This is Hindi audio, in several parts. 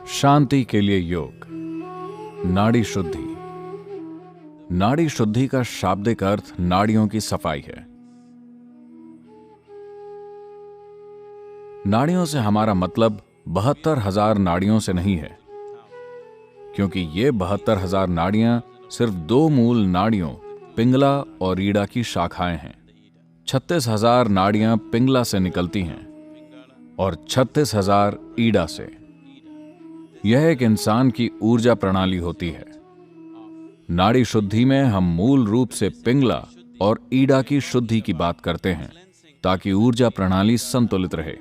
शांति के लिए योग। नाड़ी शुद्धि। नाड़ी शुद्धि का शाब्दिक अर्थ नाड़ियों की सफाई है। नाड़ियों से हमारा मतलब 72,000 नाड़ियों से नहीं है, क्योंकि ये 72,000 नाड़ियां सिर्फ दो मूल नाड़ियों पिंगला और रीढ़ा की शाखाएं हैं। 36,000 नाड़ियां पिंगला से निकलती हैं और 36,000 ईड़ा से। यह एक इंसान की ऊर्जा प्रणाली होती है। नाड़ी शुद्धि में हम मूल रूप से पिंगला और ईड़ा की शुद्धि की बात करते हैं, ताकि ऊर्जा प्रणाली संतुलित रहे।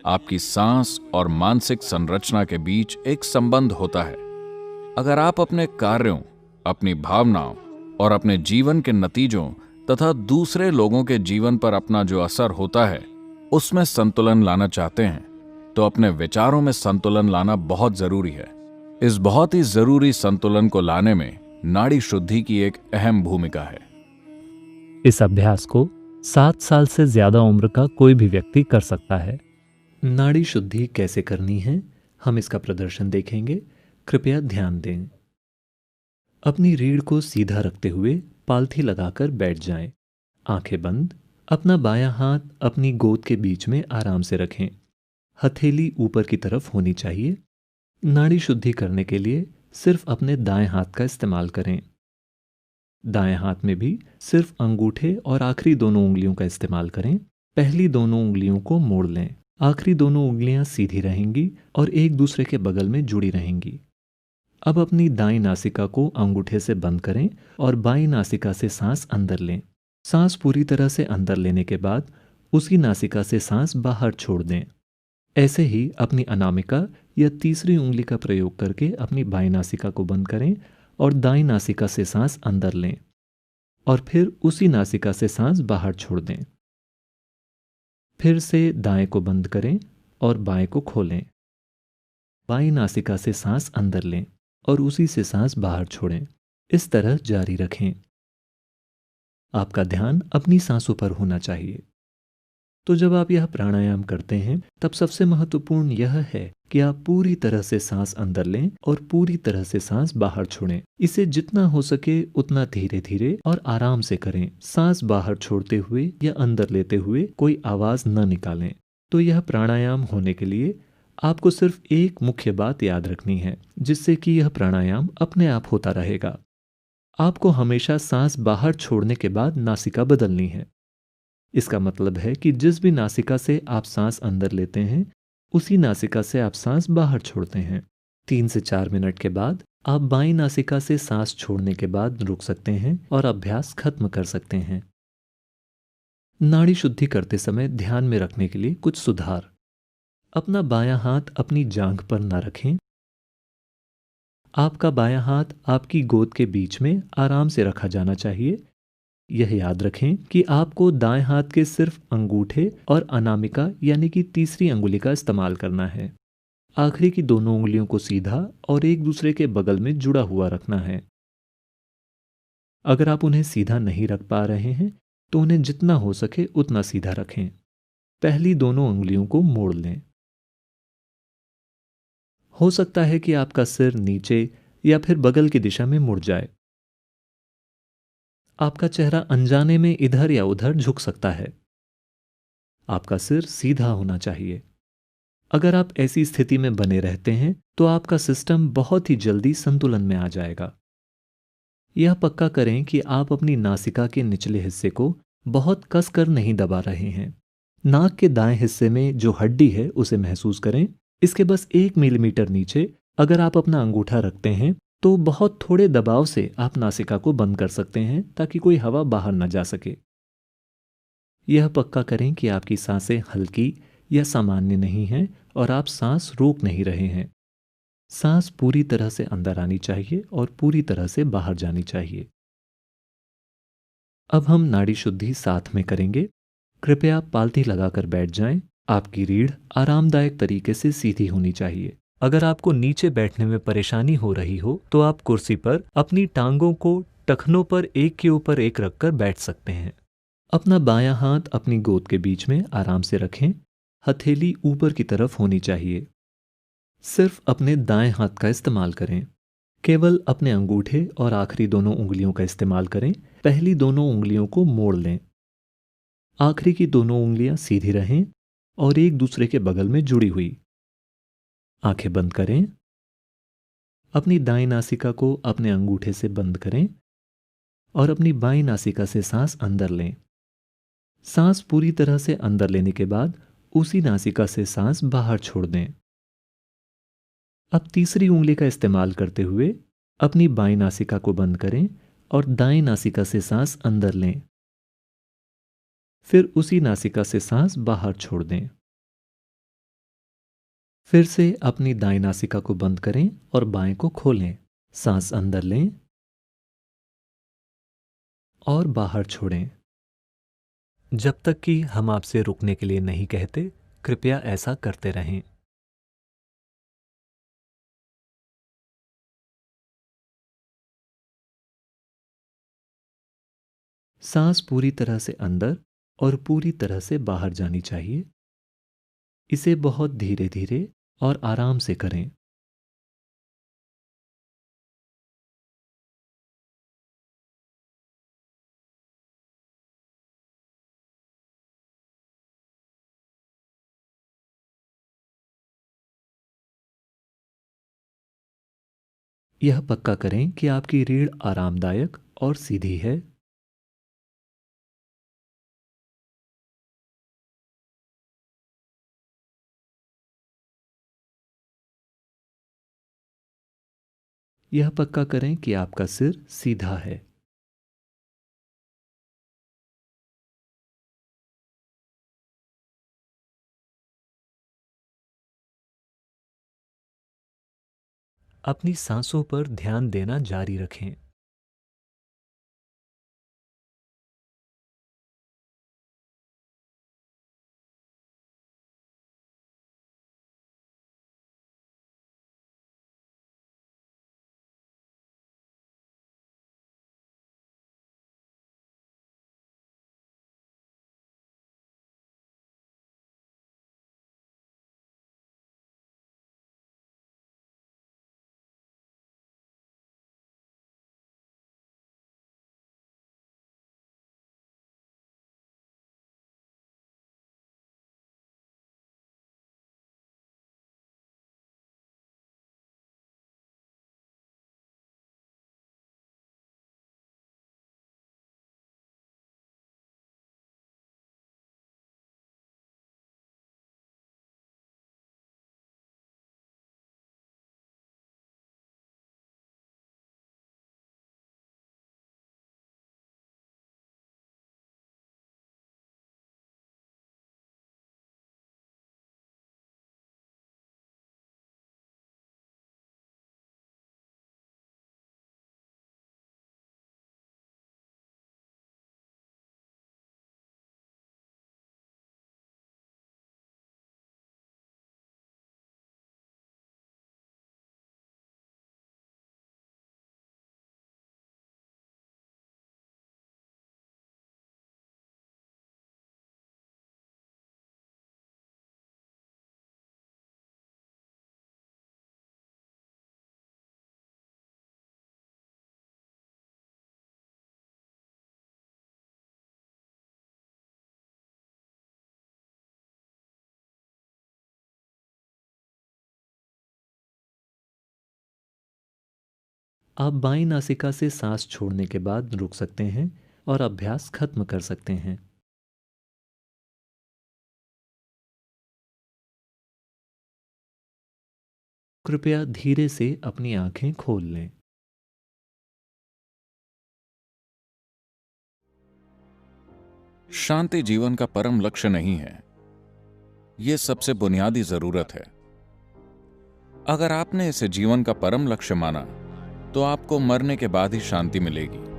आपकी सांस और मानसिक संरचना के बीच एक संबंध होता है। अगर आप अपने कार्यों, अपनी भावनाओं और अपने जीवन के नतीजों तथा दूसरे लोगों के जीवन पर अपना जो असर होता है उसमें संतुलन लाना चाहते हैं, तो अपने विचारों में संतुलन लाना बहुत जरूरी है। इस बहुत ही जरूरी संतुलन को लाने में नाड़ी शुद्धि की एक अहम भूमिका है। इस अभ्यास को 7 साल से ज्यादा उम्र का कोई भी व्यक्ति कर सकता है। नाड़ी शुद्धि कैसे करनी है, हम इसका प्रदर्शन देखेंगे। कृपया ध्यान दें। अपनी रीढ़ को सीधा रखते हुए पालथी लगाकर बैठ जाएं। आंखें बंद। अपना बायां हाथ अपनी गोद के बीच में आराम से रखें। हथेली ऊपर की तरफ होनी चाहिए। नाड़ी शुद्धि करने के लिए सिर्फ अपने दाएं हाथ का इस्तेमाल करें। दाएं हाथ में भी सिर्फ अंगूठे और आखिरी दोनों उंगलियों का इस्तेमाल करें। पहली दोनों उंगलियों को मोड़ लें। आखिरी दोनों उंगलियां सीधी रहेंगी और एक दूसरे के बगल में जुड़ी रहेंगी। अब अपनी दाईं नासिका को अंगूठे से बंद करें और बाईं नासिका से सांस अंदर लें। सांस पूरी तरह से अंदर लेने के बाद उसी नासिका से सांस बाहर छोड़ दें। ऐसे ही अपनी अनामिका या तीसरी उंगली का प्रयोग करके अपनी बाईं नासिका को बंद करें और दाईं नासिका से सांस अंदर लें और फिर उसी नासिका से सांस बाहर छोड़ दें। फिर से दाएं को बंद करें और बाएं को खोलें। बाईं नासिका से सांस अंदर लें और उसी से सांस बाहर छोड़ें। इस तरह जारी रखें। आपका ध्यान अपनी सांसों पर होना चाहिए। तो जब आप यह प्राणायाम करते हैं तब सबसे महत्वपूर्ण यह है कि आप पूरी तरह से सांस अंदर लें और पूरी तरह से सांस बाहर छोड़ें। इसे जितना हो सके उतना धीरे धीरे और आराम से करें। सांस बाहर छोड़ते हुए या अंदर लेते हुए कोई आवाज न निकालें। तो यह प्राणायाम होने के लिए आपको सिर्फ एक मुख्य बात याद रखनी है, जिससे कि यह प्राणायाम अपने आप होता रहेगा। आपको हमेशा सांस बाहर छोड़ने के बाद नासिका बदलनी है। इसका मतलब है कि जिस भी नासिका से आप सांस अंदर लेते हैं उसी नासिका से आप सांस बाहर छोड़ते हैं। 3 से 4 मिनट के बाद आप बाईं नासिका से सांस छोड़ने के बाद रुक सकते हैं और अभ्यास खत्म कर सकते हैं। नाड़ी शुद्धि करते समय ध्यान में रखने के लिए कुछ सुधार। अपना बायां हाथ अपनी जांघ पर न रखें। आपका बायां हाथ आपकी गोद के बीच में आराम से रखा जाना चाहिए। यह याद रखें कि आपको दाएं हाथ के सिर्फ अंगूठे और अनामिका यानी कि तीसरी अंगुली का इस्तेमाल करना है। आखिरी की दोनों उंगलियों को सीधा और एक दूसरे के बगल में जुड़ा हुआ रखना है। अगर आप उन्हें सीधा नहीं रख पा रहे हैं तो उन्हें जितना हो सके उतना सीधा रखें। पहली दोनों उंगलियों को मोड़ लें। हो सकता है कि आपका सिर नीचे या फिर बगल की दिशा में मुड़ जाए। आपका चेहरा अनजाने में इधर या उधर झुक सकता है। आपका सिर सीधा होना चाहिए। अगर आप ऐसी स्थिति में बने रहते हैं तो आपका सिस्टम बहुत ही जल्दी संतुलन में आ जाएगा। यह पक्का करें कि आप अपनी नासिका के निचले हिस्से को बहुत कसकर नहीं दबा रहे हैं। नाक के दाएं हिस्से में जो हड्डी है उसे महसूस करें। इसके बस 1 मिलीमीटर नीचे अगर आप अपना अंगूठा रखते हैं तो बहुत थोड़े दबाव से आप नासिका को बंद कर सकते हैं ताकि कोई हवा बाहर न जा सके। यह पक्का करें कि आपकी सांसें हल्की या सामान्य नहीं हैं और आप सांस रोक नहीं रहे हैं। सांस पूरी तरह से अंदर आनी चाहिए और पूरी तरह से बाहर जानी चाहिए। अब हम नाड़ी शुद्धि साथ में करेंगे। कृपया पालथी लगाकर बैठ जाएं। आपकी रीढ़ आरामदायक तरीके से सीधी होनी चाहिए। अगर आपको नीचे बैठने में परेशानी हो रही हो तो आप कुर्सी पर अपनी टांगों को टखनों पर एक के ऊपर एक रखकर बैठ सकते हैं। अपना बायां हाथ अपनी गोद के बीच में आराम से रखें। हथेली ऊपर की तरफ होनी चाहिए। सिर्फ अपने दाएं हाथ का इस्तेमाल करें। केवल अपने अंगूठे और आखिरी दोनों उंगलियों का इस्तेमाल करें। पहली दोनों उंगलियों को मोड़ लें। आखिरी की दोनों उंगलियां सीधी रहें और एक दूसरे के बगल में जुड़ी हुई। आंखें बंद करें। अपनी दाईं नासिका को अपने अंगूठे से बंद करें और अपनी बाईं नासिका से सांस अंदर लें। सांस पूरी तरह से अंदर लेने के बाद उसी नासिका से सांस बाहर छोड़ दें। अब तीसरी उंगली का इस्तेमाल करते हुए अपनी बाईं नासिका को बंद करें और दाईं नासिका से सांस अंदर लें। फिर उसी नासिका से सांस बाहर छोड़ दें। फिर से अपनी दाईं नासिका को बंद करें और बाएं को खोलें। सांस अंदर लें और बाहर छोड़ें। जब तक कि हम आपसे रुकने के लिए नहीं कहते, कृपया ऐसा करते रहें। सांस पूरी तरह से अंदर और पूरी तरह से बाहर जानी चाहिए। इसे बहुत धीरे धीरे और आराम से करें। यह पक्का करें कि आपकी रीढ़ आरामदायक और सीधी है। यह पक्का करें कि आपका सिर सीधा है। अपनी सांसों पर ध्यान देना जारी रखें। आप बाईं नासिका से सांस छोड़ने के बाद रुक सकते हैं और अभ्यास खत्म कर सकते हैं। कृपया धीरे से अपनी आंखें खोल लें। शांति जीवन का परम लक्ष्य नहीं है, यह सबसे बुनियादी जरूरत है। अगर आपने इसे जीवन का परम लक्ष्य माना, तो आपको मरने के बाद ही शांति मिलेगी।